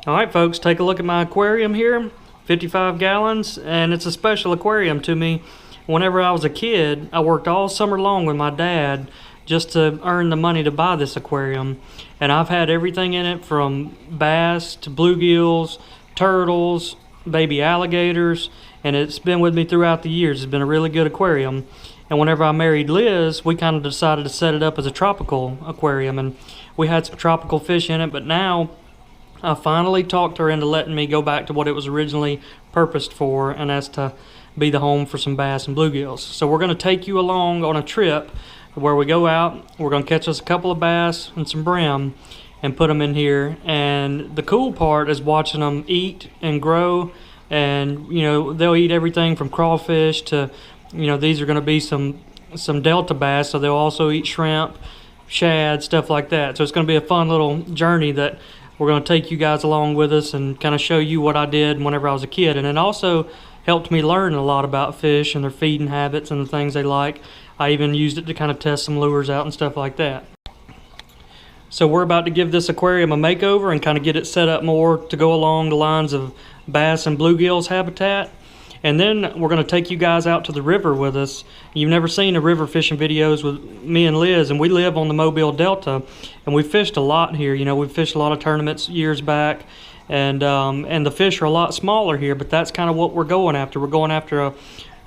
All right, folks, take a look at my aquarium here, 55 gallons, and it's a special aquarium to me. Whenever I was a kid, I worked all summer long with my dad just to earn the money to buy this aquarium. And I've had everything in it from bass to bluegills, turtles, baby alligators, and it's been with me throughout the years. It's been a really good aquarium. And whenever I married Liz, we kind of decided to set it up as a tropical aquarium, and we had some tropical fish in it, but now I finally talked her into letting me go back to what it was originally purposed for, and that's to be the home for some bass and bluegills. So we're going to take you along on a trip where we go out, we're going to catch us a couple of bass and some brim and put them in here. And the cool part is watching them eat and grow, and you know, they'll eat everything from crawfish to, you know, these are going to be some delta bass, so they'll also eat shrimp, shad, stuff like that. So it's going to be a fun little journey that we're going to take you guys along with us and kind of show you what I did whenever I was a kid. And it also helped me learn a lot about fish and their feeding habits and the things they like. I even used it to kind of test some lures out and stuff like that. So we're about to give this aquarium a makeover and kind of get it set up more to go along the lines of bass and bluegills habitat. And then we're going to take you guys out to the river with us. You've never seen the river fishing videos with me and Liz, and we live on the Mobile Delta, and we fished a lot here. You know, we've fished a lot of tournaments years back, and the fish are a lot smaller here, but that's kind of what we're going after. We're going after a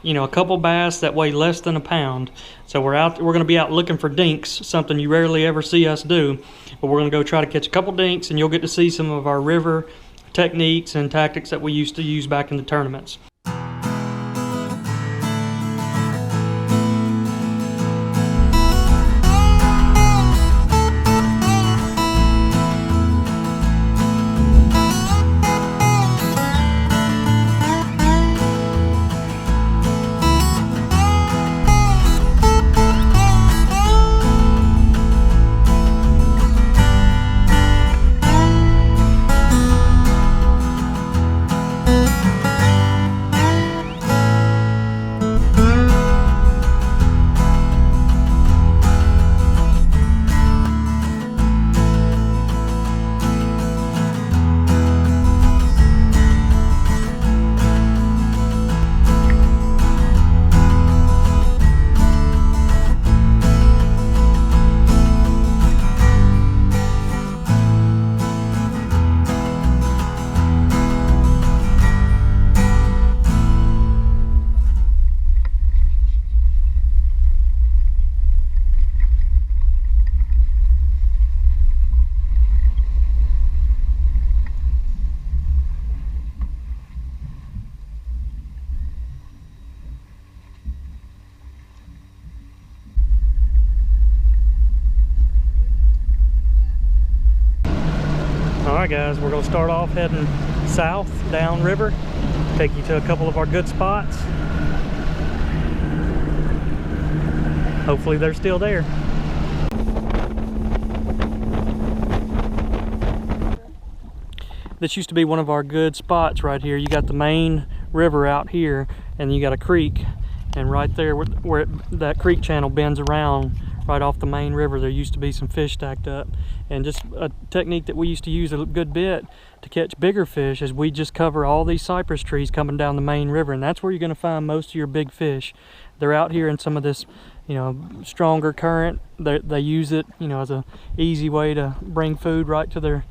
couple bass that weigh less than a pound. So we're going to be out looking for dinks, something you rarely ever see us do. But we're going to go try to catch a couple dinks, and you'll get to see some of our river techniques and tactics that we used to use back in the tournaments. Alright guys, we're going to start off heading south down river, take you to a couple of our good spots. Hopefully they're still there. This used to be one of our good spots right here. You got the main river out here, and you got a creek, and right there where that creek channel bends around right off the main river, there used to be some fish stacked up. And just a technique that we used to use a good bit to catch bigger fish is we just cover all these cypress trees coming down the main river, and that's where you're going to find most of your big fish. They're out here in some of this, you know, stronger current. They use it, you know, as a easy way to bring food right to their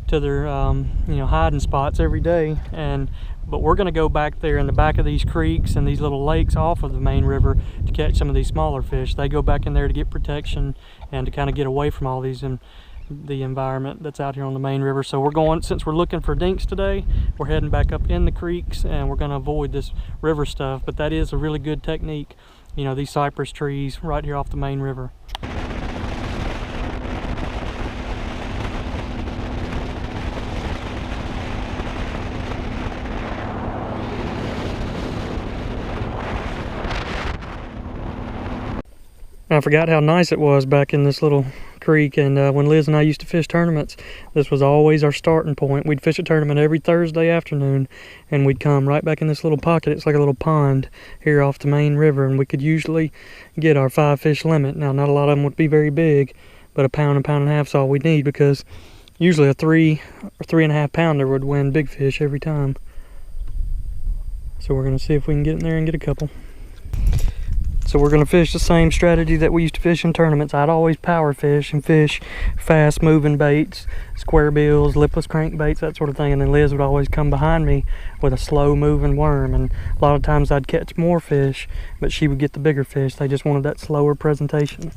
you know, hiding spots every day. But we're going to go back there in the back of these creeks and these little lakes off of the main river to catch some of these smaller fish. They go back in there to get protection and to kind of get away from all these the environment that's out here on the main river. So we're going, since we're looking for dinks today, we're heading back up in the creeks, and we're going to avoid this river stuff. But that is a really good technique, you know, these cypress trees right here off the main river. I forgot how nice it was back in this little creek, and when Liz and I used to fish tournaments, this was always our starting point. We'd fish a tournament every Thursday afternoon, and we'd come right back in this little pocket. It's like a little pond here off the main river, and we could usually get our 5 fish limit. Now, not a lot of them would be very big, but a pound and a half is all we need, because Usually a 3 or 3.5 pounder would win big fish every time. So we're gonna see if we can get in there and get a couple. So we're gonna fish the same strategy that we used to fish in tournaments. I'd always power fish and fish fast moving baits, square bills, lipless crankbaits, that sort of thing. And then Liz would always come behind me with a slow moving worm. And a lot of times I'd catch more fish, but she would get the bigger fish. They just wanted that slower presentation.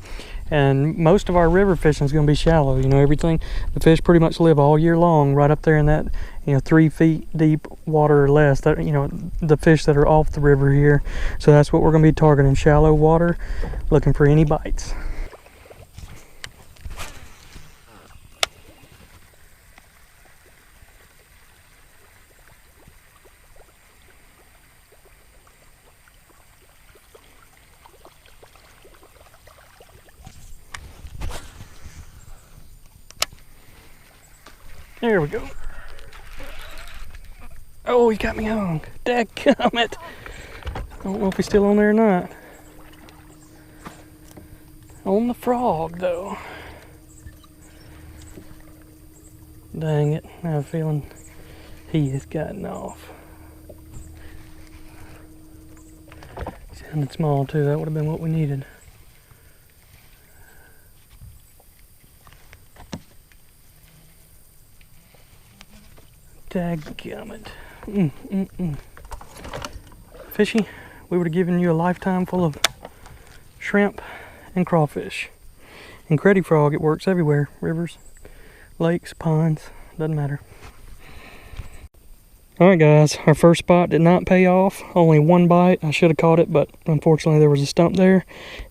And most of our river fishing is gonna be shallow. You know, everything, the fish pretty much live all year long right up there in that, 3 feet deep water or less, that, the fish that are off the river here. So that's what we're gonna be targeting, shallow water, looking for any bites. There we go. Oh, he got me hung. Dadgummit. I don't know if he's still on there or not. On the frog, though. Dang it. I have a feeling he has gotten off. Sounded small, too. That would have been what we needed. Dadgummit. Fishy, we would have given you a lifetime full of shrimp and crawfish. And creddy frog, it works everywhere. Rivers, lakes, ponds, doesn't matter. Alright guys, our first spot did not pay off. Only one bite. I should have caught it, but unfortunately there was a stump there.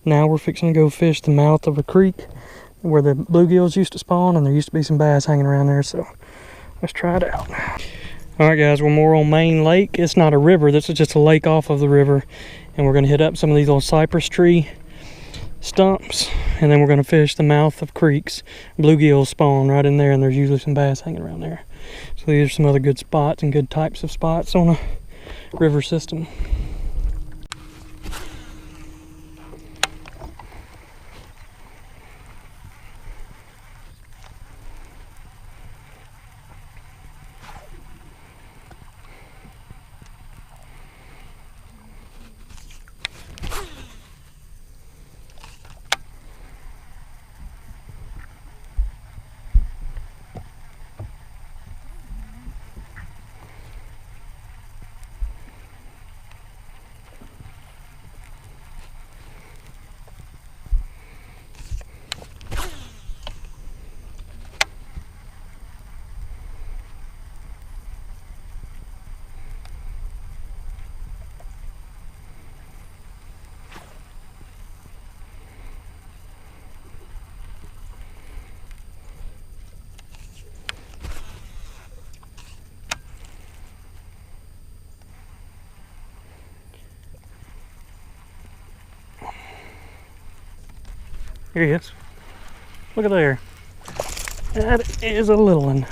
Now we're fixing to go fish the mouth of a creek where the bluegills used to spawn, and there used to be some bass hanging around there, so let's try it out. Alright guys, we're more on Main Lake. It's not a river, this is just a lake off of the river. And we're gonna hit up some of these little cypress tree stumps, and then we're gonna fish the mouth of creeks. Bluegills spawn right in there, and there's usually some bass hanging around there. So these are some other good spots and good types of spots on a river system. Here he is. Look at there. That is a little one.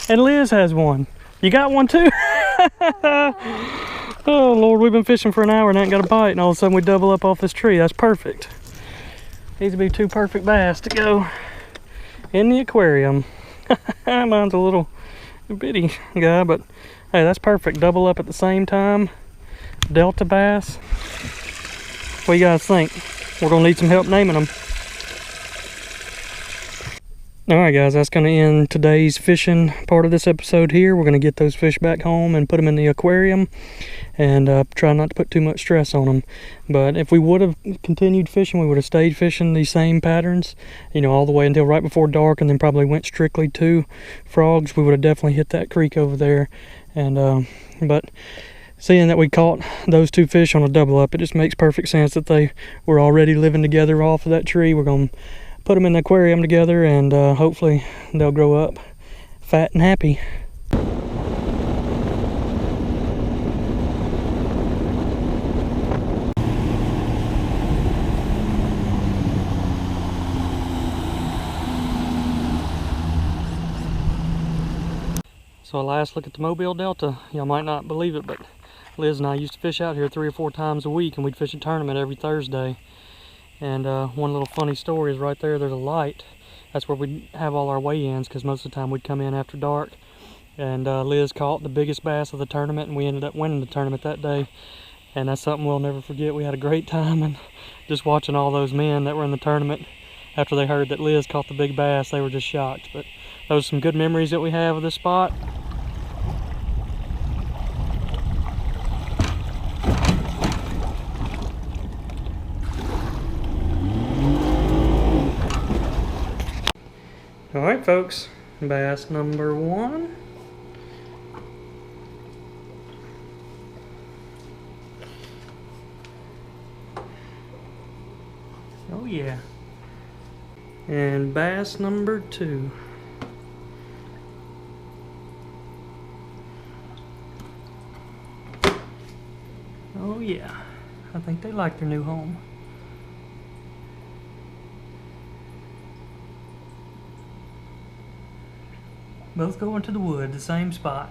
And Liz has one. You got one too? Oh Lord, we've been fishing for an hour and ain't got a bite, and all of a sudden we double up off this tree. That's perfect. These would be 2 perfect bass to go in the aquarium. Mine's a little bitty guy, but hey, that's perfect. Double up at the same time. Delta bass. What do you guys think? We're gonna need some help naming them. Alright guys, that's going to end today's fishing part of this episode here. We're going to get those fish back home and put them in the aquarium, and try not to put too much stress on them. But if we would have continued fishing, we would have stayed fishing these same patterns, all the way until right before dark, and then probably went strictly to frogs. We would have definitely hit that creek over there. And but seeing that we caught those 2 fish on a double up, it just makes perfect sense that they were already living together off of that tree. We're going to put them in the aquarium together, and hopefully they'll grow up fat and happy. So a last look at the Mobile Delta. Y'all might not believe it, but Liz and I used to fish out here 3 or 4 times a week, and we'd fish a tournament every Thursday. And one little funny story is right there, there's a light That's where we'd have all our weigh-ins, because most of the time we'd come in after dark. And Liz caught the biggest bass of the tournament, and we ended up winning the tournament that day. And that's something we'll never forget. We had a great time, and just watching all those men that were in the tournament, after they heard that Liz caught the big bass, they were just shocked. But those are some good memories that we have of this spot. All right, folks, bass number 1. Oh yeah. And bass number 2. Oh yeah. I think they like their new home. Both going to the wood, the same spot.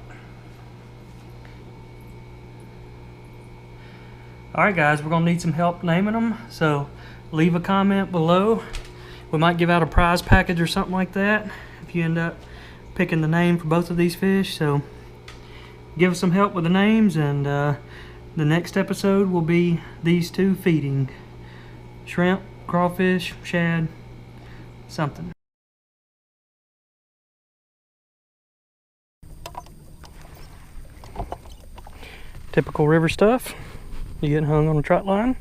Alright guys, we're going to need some help naming them, so leave a comment below. We might give out a prize package or something like that if you end up picking the name for both of these fish. So give us some help with the names, and the next episode will be these two feeding. Shrimp, crawfish, shad, something. Typical river stuff. You getting hung on a trot line?